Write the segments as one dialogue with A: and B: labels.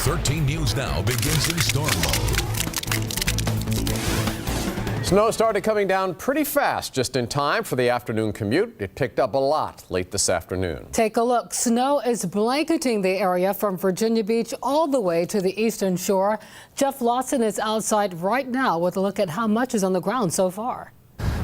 A: 13 News Now begins in storm mode.
B: Snow started coming down pretty fast, just in time for the afternoon commute. It picked up a lot late this afternoon.
C: Take a look. Snow is blanketing the area from Virginia Beach all the way to the eastern shore. Jeff Lawson is outside right now with a look at how much is on the ground so far.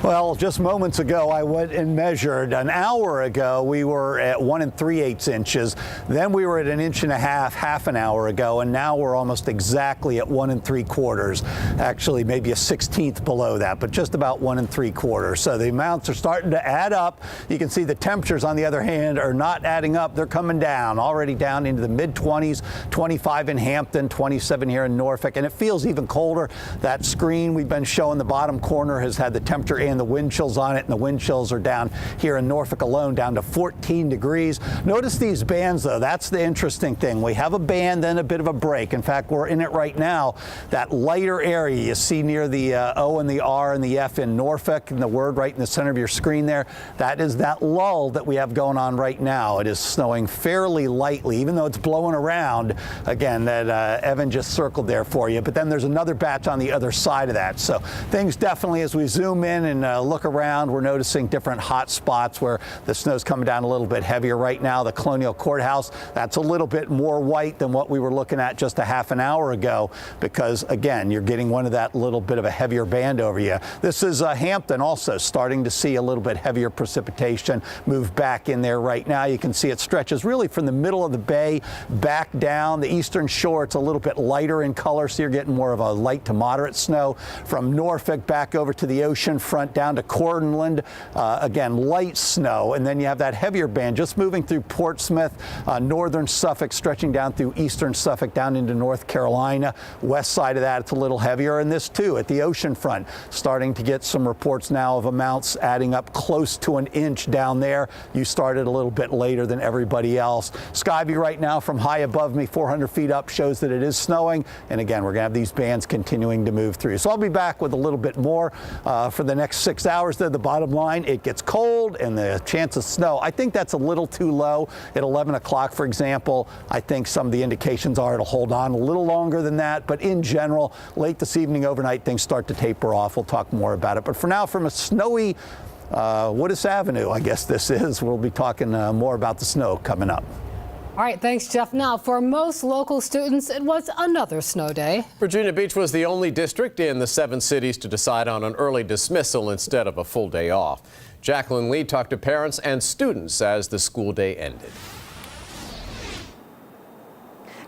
D: Well, just moments ago, I went and measured. An hour ago, we were at 1 3/8 inches. Then we were at 1.5 inches half an hour ago, and now we're almost exactly at 1 3/4. Actually, maybe a 1/16 below that, but just about 1 3/4. So the amounts are starting to add up. You can see the temperatures, on the other hand, are not adding up. They're coming down, already down into the mid-20s, 25 in Hampton, 27 here in Norfolk, and it feels even colder. That screen we've been showing, the bottom corner, has had the temperature and the wind chills on it, and the wind chills are down here in Norfolk alone, down to 14 degrees. Notice these bands, though. That's the interesting thing. We have a band, then a bit of a break. In fact, we're in it right now. That lighter area you see near the O and the R and the F in Norfolk, and the word right in the center of your screen there, that is that lull that we have going on right now. It is snowing fairly lightly, even though it's blowing around. Again, that Evan just circled there for you. But then there's another batch on the other side of that. So things definitely, as we zoom in and look around, we're noticing different hot spots where the snow's coming down a little bit heavier right now. The Colonial Courthouse, that's a little bit more white than what we were looking at just a half an hour ago, because again, you're getting one of that little bit of a heavier band over you. This is Hampton, also starting to see a little bit heavier precipitation move back in there right now. You can see it stretches really from the middle of the bay back down the eastern shore. It's a little bit lighter in color, so you're getting more of a light to moderate snow from Norfolk back over to the ocean front down to Cortland. Again, light snow, and then you have that heavier band just moving through Portsmouth, northern Suffolk, stretching down through eastern Suffolk down into North Carolina. West side of that, it's a little heavier, and this too at the ocean front, starting to get some reports now of amounts adding up close to 1 inch down there. You started a little bit later than everybody else. Skyview right now from high above me, 400 feet up, shows that it is snowing, and again, we're gonna have these bands continuing to move through. So I'll be back with a little bit more for the next 6 hours. There, the bottom line, it gets cold, and the chance of snow, I think that's a little too low at 11 o'clock, for example. I think some of the indications are it'll hold on a little longer than that, but in general, late this evening, overnight, things start to taper off. We'll talk more about it. But for now, from a snowy Woodis Avenue, I guess this is, we'll be talking more about the snow coming up.
C: All right, thanks, Jeff. Now, for most local students, it was another snow day.
B: Virginia Beach was the only district in the 7 cities to decide on an early dismissal instead of a full day off. Jacqueline Lee talked to parents and students as the school day ended.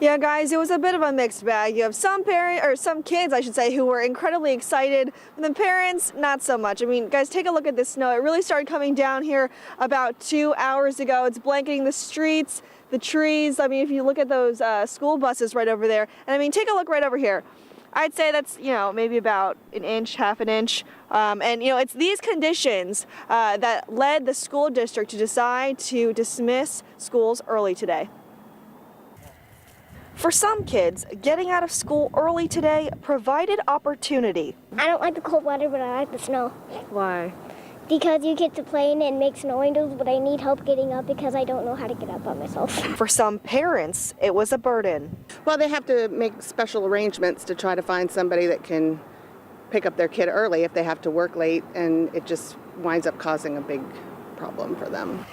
E: Yeah, guys, it was a bit of a mixed bag. You have some kids, I should say, who were incredibly excited, and then parents, not so much. I mean, guys, take a look at this snow. It really started coming down here about 2 hours ago. It's blanketing the streets, the trees. I mean, if you look at those school buses right over there, and I mean, take a look right over here. I'd say that's, maybe about 1 inch, half an inch. And, it's these conditions that led the school district to decide to dismiss schools early today. For some kids, getting out of school early today provided opportunity.
F: I don't like the cold weather, but I like the snow.
E: Why?
F: Because you get to play in it and make snow angels, but I need help getting up because I don't know how to get up by myself.
E: For some parents, it was a burden.
G: Well, they have to make special arrangements to try to find somebody that can pick up their kid early if they have to work late, and it just winds up causing a big problem for them.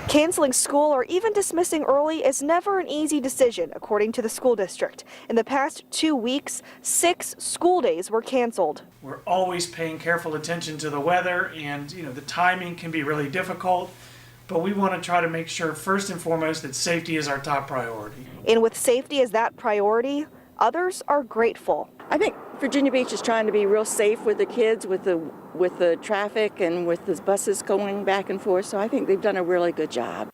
E: Canceling school or even dismissing early is never an easy decision, according to the school district. In the past 2 weeks, 6 school days were canceled.
H: We're always paying careful attention to the weather, and the timing can be really difficult, but we want to try to make sure first and foremost that safety is our top priority.
E: And with safety as that priority, others are grateful.
I: I think Virginia Beach is trying to be real safe with the kids, with the traffic and with the buses going back and forth, so I think they've done a really good job.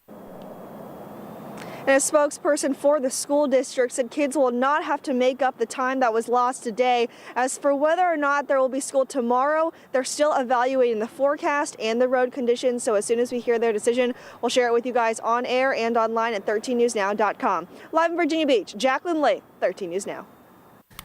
E: And a spokesperson for the school district said kids will not have to make up the time that was lost today. As for whether or not there will be school tomorrow, they're still evaluating the forecast and the road conditions. So as soon as we hear their decision, we'll share it with you guys on air and online at 13newsnow.com. Live in Virginia Beach, Jacqueline Lee, 13 News Now.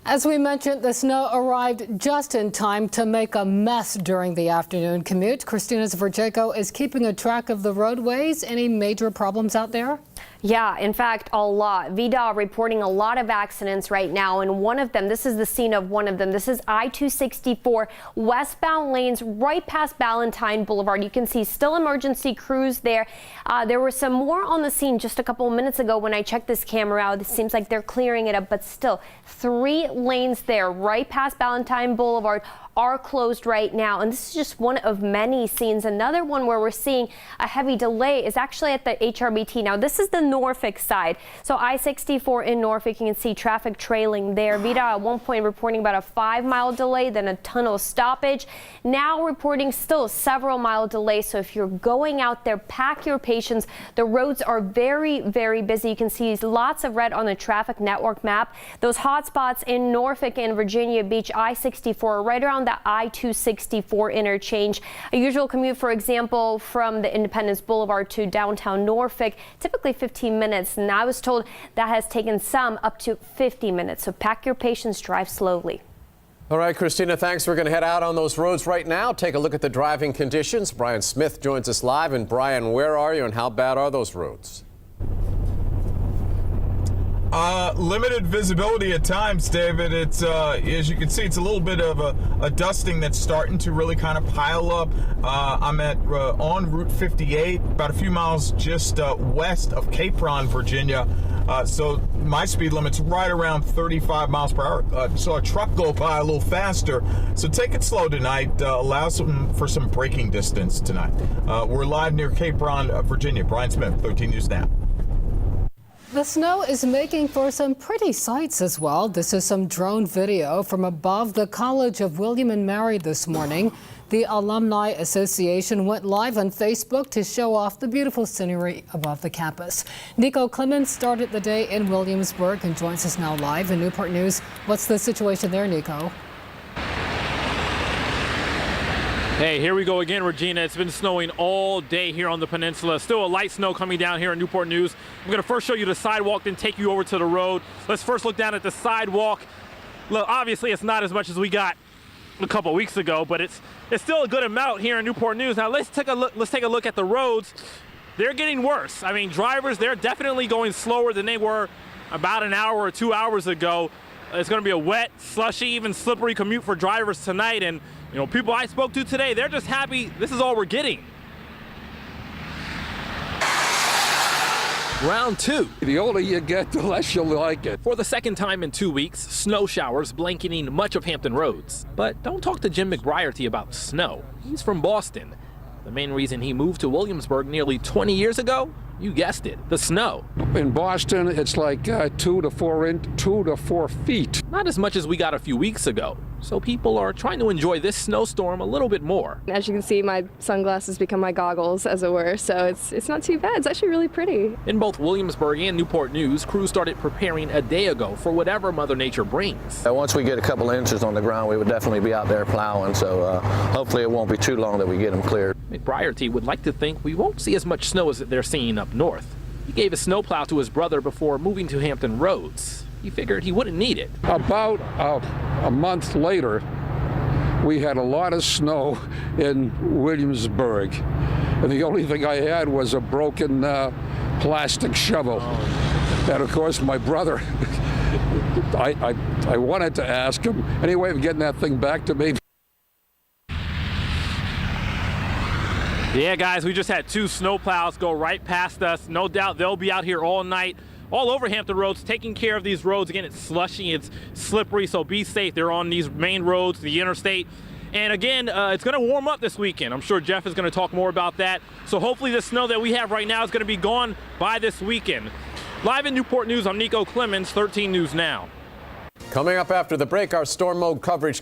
C: As we mentioned, the snow arrived just in time to make a mess during the afternoon commute. Christina Zvercheko is keeping a track of the roadways. Any major problems out there?
J: Yeah, in fact, a lot. VDOT reporting a lot of accidents right now, and one of them, this is the scene of one of them. This is I-264 westbound lanes right past Ballantyne Boulevard. You can see still emergency crews there. There were some more on the scene just a couple of minutes ago when I checked this camera out. It seems like they're clearing it up, but still 3 lanes there right past Ballantyne Boulevard are closed right now, and this is just one of many scenes. Another one where we're seeing a heavy delay is actually at the HRBT. Now this is the Norfolk side, so I-64 in Norfolk, you can see traffic trailing there. VDOT at one point reporting about a 5-mile delay, then a tunnel stoppage. Now reporting still several mile delay, so if you're going out there, pack your patience. The roads are very, very busy. You can see lots of red on the traffic network map. Those hot spots in Norfolk and Virginia Beach, I-64 right around the I-264 interchange. A usual commute, for example, from the Independence Boulevard to downtown Norfolk, typically 15 minutes, and I was told that has taken some up to 50 minutes. So pack your patience, drive slowly.
B: All right, Christina, thanks. We're going to head out on those roads right now. Take a look at the driving conditions. Brian Smith joins us live. And Brian, where are you and how bad are those roads?
K: Limited visibility at times, David. It's as you can see, it's a little bit of a dusting that's starting to really kind of pile up. I'm at on Route 58, about a few miles just west of Cape Ron, Virginia. So my speed limit's right around 35 miles per hour. Saw a truck go by a little faster. So take it slow tonight. Allow for some braking distance tonight. We're live near Cape Ron, Virginia. Brian Smith, 13 News Now.
C: The snow is making for some pretty sights as well. This is some drone video from above the College of William and Mary this morning. The Alumni Association went live on Facebook to show off the beautiful scenery above the campus. Nico Clemens started the day in Williamsburg and joins us now live in Newport News. What's the situation there, Nico?
L: Hey, here we go again, Regina. It's been snowing all day here on the peninsula. Still a light snow coming down here in Newport News. I'm going to first show you the sidewalk, then take you over to the road. Let's first look down at the sidewalk. Look, obviously it's not as much as we got a couple weeks ago, but it's still a good amount here in Newport News. Now let's take a look at the roads. They're getting worse. I mean, drivers, they're definitely going slower than they were about an hour or 2 hours ago. It's going to be a wet, slushy, even slippery commute for drivers tonight, and you know, people I spoke to today, they're just happy this is all we're getting.
M: Round 2. The older you get, the less you'll like it.
L: For the second time in 2 weeks, snow showers blanketing much of Hampton roads. But don't talk to Jim McBriarty about snow. He's from Boston. The main reason he moved to Williamsburg nearly 20 years ago? You guessed it, the snow.
M: In Boston, it's like 2 to 4 feet.
L: Not as much as we got a few weeks ago. So people are trying to enjoy this snowstorm a little bit more.
N: As you can see, my sunglasses become my goggles, as it were, so it's not too bad. It's actually really pretty.
L: In both Williamsburg and Newport News, crews started preparing a day ago for whatever Mother Nature brings.
O: Once we get a couple inches on the ground, we would definitely be out there plowing, so hopefully it won't be too long that we get them cleared.
L: McBriarty would like to think we won't see as much snow as they're seeing up north. He gave a snowplow to his brother before moving to Hampton Roads. He figured he wouldn't need it.
M: About a month later, we had a lot of snow in Williamsburg, and the only thing I had was a broken plastic shovel. And of course, my brother, I wanted to ask him, any way of getting that thing back to me?
L: Yeah, guys, we just had 2 snowplows go right past us. No doubt they'll be out here all night, all over Hampton Roads, taking care of these roads. Again, it's slushy, it's slippery, so be safe. They're on these main roads, the interstate. And again, it's going to warm up this weekend. I'm sure Jeff is going to talk more about that. So hopefully the snow that we have right now is going to be gone by this weekend. Live in Newport News, I'm Nico Clemens, 13 News Now.
B: Coming up after the break, our storm mode coverage